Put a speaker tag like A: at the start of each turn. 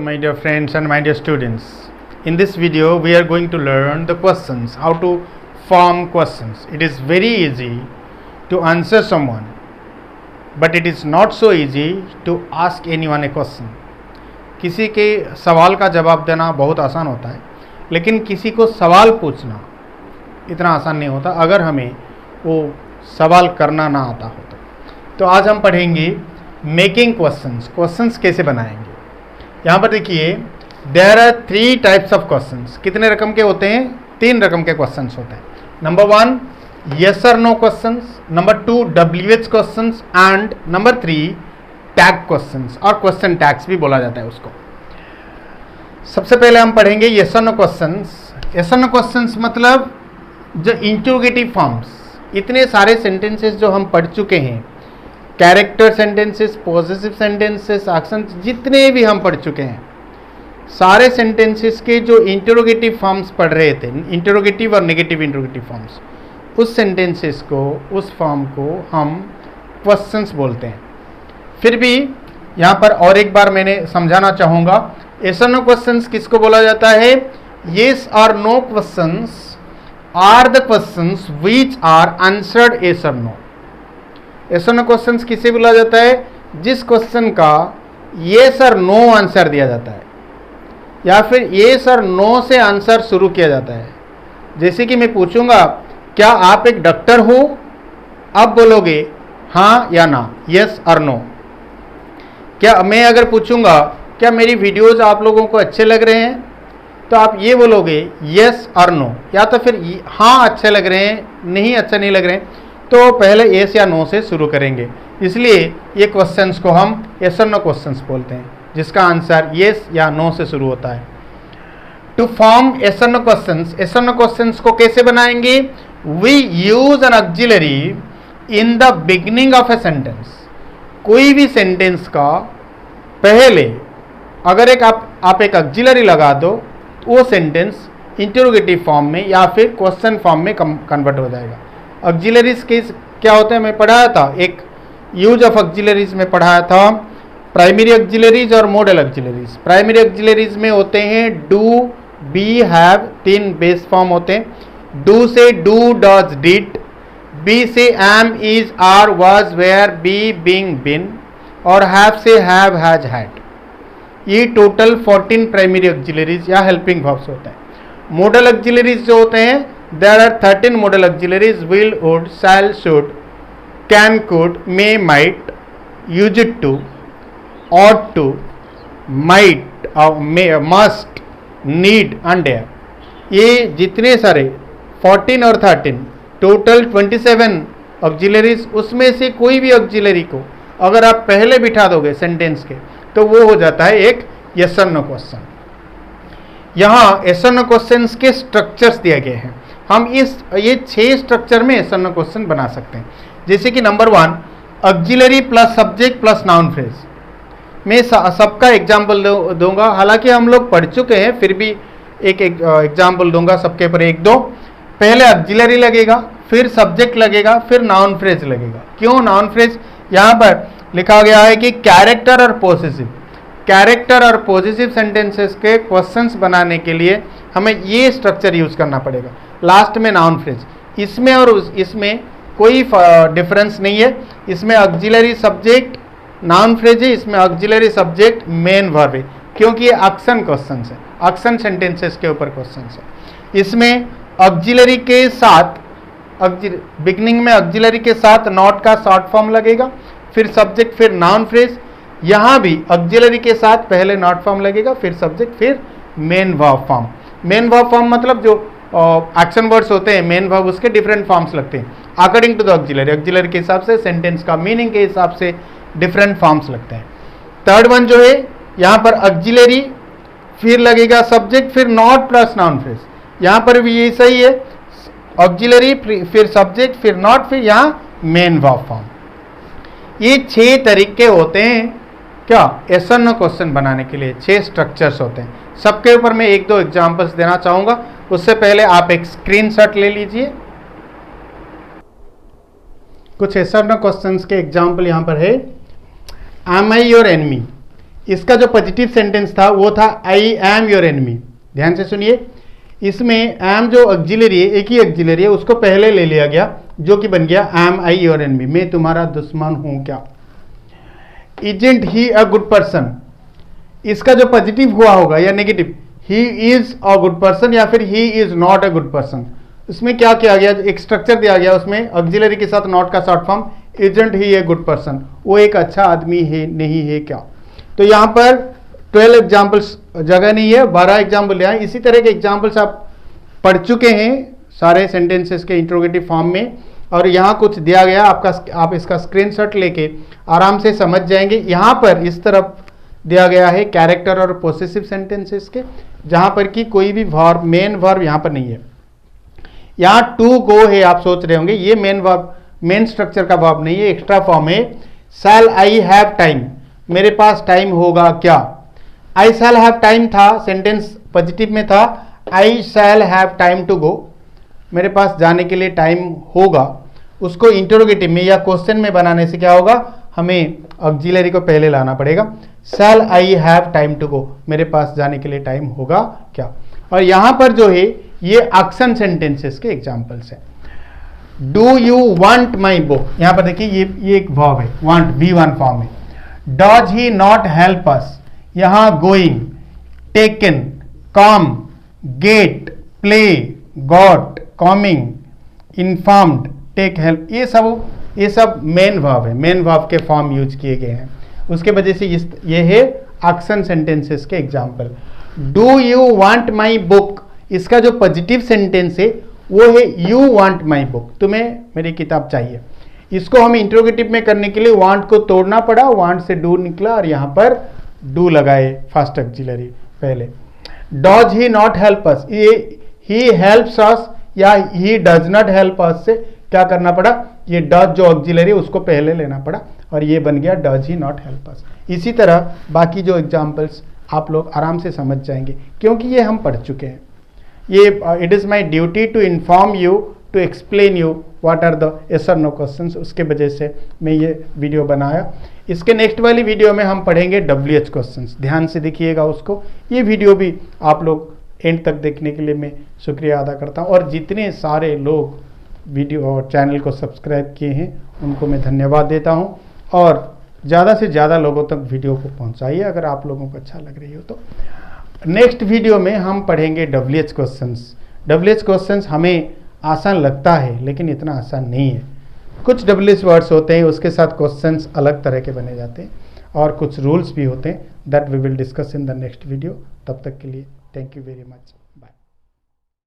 A: my dear friends and my dear students. In this video we are going to learn the questions, how to form questions. It is very easy to answer someone, but it is not so easy to ask anyone a question. किसी के सवाल का जवाब देना बहुत आसान होता है, लेकिन किसी को सवाल पूछना इतना आसान नहीं होता अगर हमें वो सवाल करना ना आता हो तो आज हम पढ़ेंगे मेकिंग क्वेश्चंस. क्वेश्चंस कैसे बनाएंगे. यहाँ पर देखिए, there are 3 types of questions. कितने रकम के होते हैं? 3 रकम के क्वेश्चंस होते हैं. नंबर 1 यस और no questions, number 2 WH questions and number 3 tag questions, और क्वेश्चन टैग्स भी बोला जाता है उसको. सबसे पहले हम पढ़ेंगे यस और नो क्वेश्चंस. यस और नो क्वेश्चंस मतलब जो इंटरोगेटिव फॉर्म्स, इतने सारे सेंटेंसेस जो हम पढ़ चुके हैं, character sentences, positive sentences, action, जितने भी हम पढ़ चुके हैं, सारे सेंटेंसेस के जो इंटरोगेटिव फॉर्म्स पढ़ रहे थे, इंटरोगेटिव और नेगेटिव इंटरोगेटिव फॉर्म्स, उस सेंटेंसेस को, उस फॉर्म को हम क्वेश्चंस बोलते हैं. फिर भी यहाँ पर और एक बार मैंने समझाना चाहूँगा, यस और नो क्वेश्चंस किसको बोला जाता है? येस और no questions are the questions which are answered yes और नो. यस और नो क्वेश्चंस किसे बोला जाता है? जिस क्वेश्चन का येस और नो आंसर दिया जाता है, या फिर येस और नो से आंसर शुरू किया जाता है. जैसे कि मैं पूछूंगा, क्या आप एक डॉक्टर हो? आप बोलोगे हाँ या ना, येस और नो. क्या मैं अगर पूछूंगा, क्या मेरी वीडियोज आप लोगों को अच्छे लग रहे हैं? तो आप ये बोलोगे येस और नो, या तो फिर हाँ अच्छे लग रहे हैं, नहीं अच्छे नहीं लग रहे हैं. तो पहले येस या नो से शुरू करेंगे. इसलिए ये क्वेश्चंस को हम येस और नो क्वेश्चंस बोलते हैं, जिसका आंसर येस या नो से शुरू होता है. टू फॉर्म येस और नो क्वेश्चंस, येस और नो क्वेश्चंस को कैसे बनाएंगे? We use an auxiliary in the beginning of a sentence. कोई भी सेंटेंस का पहले अगर आप एक ऑक्सिलरी लगा दो, वो सेंटेंस इंटरोगेटिव फॉर्म में या फिर क्वेश्चन फॉर्म में कन्वर्ट हो जाएगा. ऑक्सिलरीज के क्या होते हैं, मैं पढ़ाया था, एक यूज ऑफ ऑक्सिलरीज में पढ़ाया था. प्राइमरी ऑक्सिलरीज और मॉडल ऑक्सिलरीज. प्राइमरी ऑक्सिलरीज में होते हैं do, be, have, 3 base form होते हैं. डू से डू, डज, डिड. बी से am, is, are, was, were, be, being, been, और हैव से हैव, हैज, हैड. ये टोटल 14 प्राइमरी ऑक्सिलरीज या हेल्पिंग वर्ब्स होते हैं. मॉडल ऑक्सिलरीज जो होते हैं, there are 13 modal auxiliaries: will, would, shall, should, can, could, may, might, used to, ought to, might, may, must, need and dare. ये जितने सारे 14 और 13 टोटल 27 ऑक्सिलरीज, उसमें से कोई भी ऑक्सिलरी को अगर आप पहले बिठा दोगे सेंटेंस के, तो वो हो जाता है एक यस और नो क्वेश्चन. यहाँ यस और नो क्वेश्चंस के स्ट्रक्चर्स दिए गए हैं. हम ये 6 स्ट्रक्चर में यस और नो क्वेश्चन बना सकते हैं. जैसे कि number 1 auxiliary plus subject plus noun phrase. मैं सबका एग्जाम्पल दूंगा, हालांकि हम लोग पढ़ चुके हैं, फिर भी एक एग्जाम्पल दूंगा सबके ऊपर 1-2. पहले ऑक्सिलरी लगेगा, फिर सब्जेक्ट लगेगा, फिर नाउन फ्रेज लगेगा. क्यों नाउन फ्रेज? यहाँ पर लिखा गया है कि कैरेक्टर और पॉसेसिव, कैरेक्टर और पॉजिटिव सेंटेंसेस के क्वेश्चंस बनाने के लिए हमें ये स्ट्रक्चर यूज करना पड़ेगा. लास्ट में नाउन फ्रेज. इसमें और इसमें कोई डिफरेंस नहीं है. इसमें ऑक्सिलरी सब्जेक्ट नाउन फ्रेज है, इसमें ऑक्सिलरी सब्जेक्ट मेन वर्ब है, क्योंकि ये एक्शन क्वेश्चंस है, एक्शन सेंटेंसेस के ऊपर क्वेश्चंस है. इसमें ऑक्सिलरी के साथ, बिगनिंग में ऑक्सिलरी के साथ नॉट का शॉर्ट फॉर्म लगेगा, फिर सब्जेक्ट, फिर नाउन फ्रेज. यहाँ भी ऑक्सिलरी के साथ पहले नॉट फॉर्म लगेगा, फिर सब्जेक्ट, फिर main verb form. Main verb form मतलब जो एक्शन वर्ड्स होते हैं, मेन वर्ब, उसके डिफरेंट फॉर्म्स लगते हैं according to the auxiliary. Auxiliary के हिसाब से, सेंटेंस का मीनिंग के हिसाब से डिफरेंट फॉर्म्स लगते हैं. थर्ड वन जो है, यहाँ पर ऑक्सिलरी, फिर लगेगा सब्जेक्ट, फिर नॉट प्लस नाउन फ्रेज. यहाँ पर भी ये सही है, ऑक्सिलरी फिर सब्जेक्ट फिर नॉट, फिर यहाँ मेन वर्ब फॉर्म. ये 6 तरीके होते हैं क्या यस और नो क्वेश्चन बनाने के लिए. 6 स्ट्रक्चर्स होते हैं. सबके ऊपर मैं 1-2 एग्जांपल्स देना चाहूँगा. उससे पहले आप एक स्क्रीनशॉट ले लीजिए. कुछ यस और नो क्वेश्चंस के एग्जांपल यहाँ पर है. Am I your enemy. इसका जो पॉजिटिव सेंटेंस था वो था आई एम योर एनिमी। ध्यान से सुनिए, इसमें एम जो ऑक्सिलरी है, एक ही ऑक्सिलरी है, उसको पहले ले लिया गया जो कि बन गया एम आई योर एनिमी, मैं तुम्हारा दुश्मन हूं क्या। Isn't he a good person, इसका जो पॉजिटिव हुआ होगा या negative, he is a good person या फिर he is not a good person, उसमें क्या किया गया, एक स्ट्रक्चर दिया गया, उसमें ऑक्सिलरी के साथ नॉट का short form, isn't he a good person, वो एक अच्छा आदमी है नहीं है क्या। तो यहाँ पर 12 एग्जाम्पल्स जगह नहीं है, 12 एग्जाम्पल लिया है। इसी तरह के एग्जाम्पल्स आप पढ़ चुके हैं सारे सेंटेंसेस के इंट्रोगेटिव फॉर्म में, और यहाँ कुछ दिया गया आप इसका स्क्रीनशॉट लेके आराम से समझ जाएंगे। यहाँ पर इस तरफ दिया गया है कैरेक्टर और पोसेसिव सेंटेंसेस के, जहाँ पर कि कोई भी वर्ब, मेन वर्ब यहाँ पर नहीं है। यहाँ टू गो है, आप सोच रहे होंगे ये मेन वर्ब, मेन स्ट्रक्चर का वर्ब नहीं है, एक्स्ट्रा फॉर्म है। शैल आई हैव टाइम, मेरे पास टाइम होगा क्या। आई शैल हैव टाइम था, सेंटेंस पॉजिटिव में था, I shall have time to go, मेरे पास जाने के लिए टाइम होगा। उसको इंटरोगेटिव में या क्वेश्चन में बनाने से क्या होगा, हमें ऑक्सिलरी को पहले लाना पड़ेगा। Shall I have time to go, मेरे पास जाने के लिए टाइम होगा क्या। और यहां पर जो है ये एक्शन सेंटेंसेस के एग्जांपल्स हैं। Do you want my book, यहां पर देखिए ये एक वर्ब है, वांट V1 फॉर्म है। Does he not help us, यहां going, taken, come, get, play, got, coming, informed, take help, ये सब मेन वर्ब है, मेन वर्ब के फॉर्म यूज किए गए हैं। उसके वजह से ये है एक्शन सेंटेंसेस के example. Do you want my book, इसका जो पॉजिटिव सेंटेंस है वो है यू वांट माई बुक, तुम्हें मेरी किताब चाहिए। इसको हम इंट्रोगेटिव में करने के लिए वांट को तोड़ना पड़ा, वांट से डू निकला और यहां पर डू लगाए फर्स्ट ऑक्सिलरी पहले। डज ही नॉट हेल्प अस, ये ही हेल्प्स अस या ही डज नॉट हेल्प अस से क्या करना पड़ा, ये डज जो ऑक्सिलरी उसको पहले लेना पड़ा और ये बन गया डज ही नॉट हेल्प अस। इसी तरह बाकी जो एग्जांपल्स आप लोग आराम से समझ जाएंगे क्योंकि ये हम पढ़ चुके हैं। ये it is my duty to inform you, to explain you what are the yes और नो क्वेश्चंस, उसके वजह से मैं ये वीडियो बनाया। इसके नेक्स्ट वाली वीडियो में हम पढ़ेंगे WH क्वेश्चंस, ध्यान से देखिएगा उसको। ये वीडियो भी आप लोग एंड तक देखने के लिए मैं शुक्रिया अदा करता हूँ, और जितने सारे लोग वीडियो और चैनल को सब्सक्राइब किए हैं उनको मैं धन्यवाद देता हूँ, और ज़्यादा से ज़्यादा लोगों तक वीडियो को पहुँचाइए अगर आप लोगों को अच्छा लग रही हो तो। नेक्स्ट वीडियो में हम पढ़ेंगे WH क्वेश्चंस। WH क्वेश्चंस हमें आसान लगता है लेकिन इतना आसान नहीं है। कुछ WH वर्ड्स होते हैं उसके साथ क्वेश्चंस अलग तरह के बने जाते हैं, और कुछ रूल्स भी होते हैं, that we will discuss in the next video. तब तक के लिए थैंक यू वेरी मच।